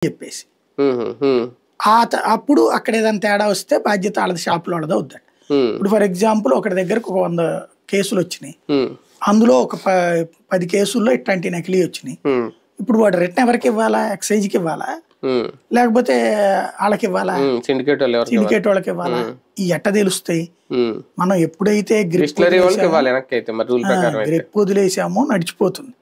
చెప్పేసి అప్పుడు అక్కడ ఏదైనా తేడా వస్తే బాధ్యత వాళ్ళది షాపులో వాళ్ళది అవుతాడు. ఇప్పుడు ఫర్ ఎగ్జాంపుల్ ఒకటి దగ్గరకు ఒక 100 కేసులు వచ్చినాయి, అందులో ఒక 10 కేసుల్లో ఇట్లాంటి నకిలీ వచ్చినాయి. ఇప్పుడు వాడు రిటర్న్ ఎవరికి ఇవ్వాలా? ఎక్సైజ్కి ఇవ్వాలా లేకపోతే వాళ్ళకి ఇవ్వాలా? సిండికేట్ వాళ్ళకి ఇవ్వాలా? ఈ ఎట్ట తెలుస్తాయి? మనం ఎప్పుడైతే గ్రిప్ వదిలేసామో నడిచిపోతుంది.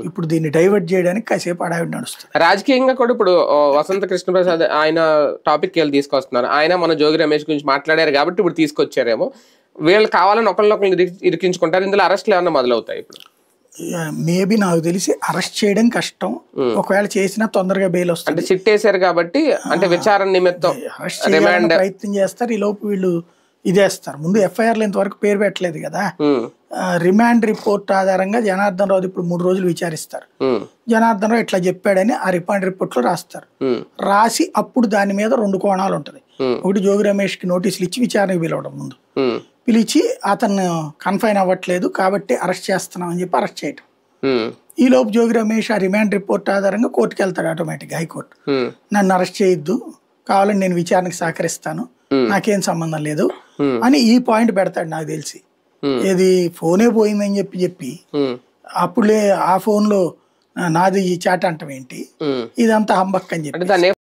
ఇప్పుడు దీన్ని డైవర్ట్ చేయడానికి కాసేపు అడావిడి నడుస్తుంది. రాజకీయంగా కూడా ఇప్పుడు వసంత కృష్ణ ప్రసాద్ ఆయన టాపిక్ వెళ్ళి తీసుకొస్తున్నారు. ఆయన మన జోగి రమేష్ గురించి మాట్లాడారు కాబట్టి ఇప్పుడు తీసుకొచ్చారేమో. వీళ్ళు కావాలని ఒకరినొకరు ఇరికించుకుంటారు. ఇందులో అరెస్ట్లు ఏమన్నా మొదలవుతాయి ఇప్పుడు? మేబీ నాకు తెలిసి అరెస్ట్ చేయడం కష్టం. ఒకవేళ చేసినా తొందరగా బెయిల్ వస్తుంది. అంటే చిట్టేశారు కాబట్టి అంటే విచారణ నిమిత్తం అరెస్ట్ చేయడానికి ప్రయత్నం చేస్తారు. ఈ లోపు వీళ్ళు ఇదేస్తారు. ముందు ఎఫ్ఐఆర్లు ఇంతవరకు పేరు పెట్టలేదు కదా. రిమాండ్ రిపోర్ట్ ఆధారంగా జనార్దన్ రావు ఇప్పుడు 3 రోజులు విచారిస్తారు. జనార్దన్ రావు ఇట్లా చెప్పాడని ఆ రిమాండ్ రిపోర్ట్ లో రాస్తారు. రాసి అప్పుడు దాని మీద 2 కోణాలు ఉంటది. ఒకటి జోగి రమేష్ కి నోటీసులు ఇచ్చి విచారణకు పిలవడం, ముందు పిలిచి అతను కన్ఫైన్ అవ్వట్లేదు కాబట్టి అరెస్ట్ చేస్తున్నాం అని చెప్పి అరెస్ట్ చేయటం. ఈ లోపు జోగి రమేష్ ఆ రిమాండ్ రిపోర్ట్ ఆధారంగా కోర్టుకు వెళ్తాడు ఆటోమేటిక్గా. హైకోర్టు నన్ను అరెస్ట్ చేయొద్దు, కావాలని నేను విచారణకు సహకరిస్తాను, నాకేం సంబంధం లేదు అని ఈ పాయింట్ పెడతాడు నాకు తెలిసి. ఏది ఫోనే పోయిందని చెప్పి అప్పుడే ఆ ఫోన్ లో నాది ఈ చాట్ అంటాం ఏంటి, ఇదంతా హంబక్ అని చెప్పి.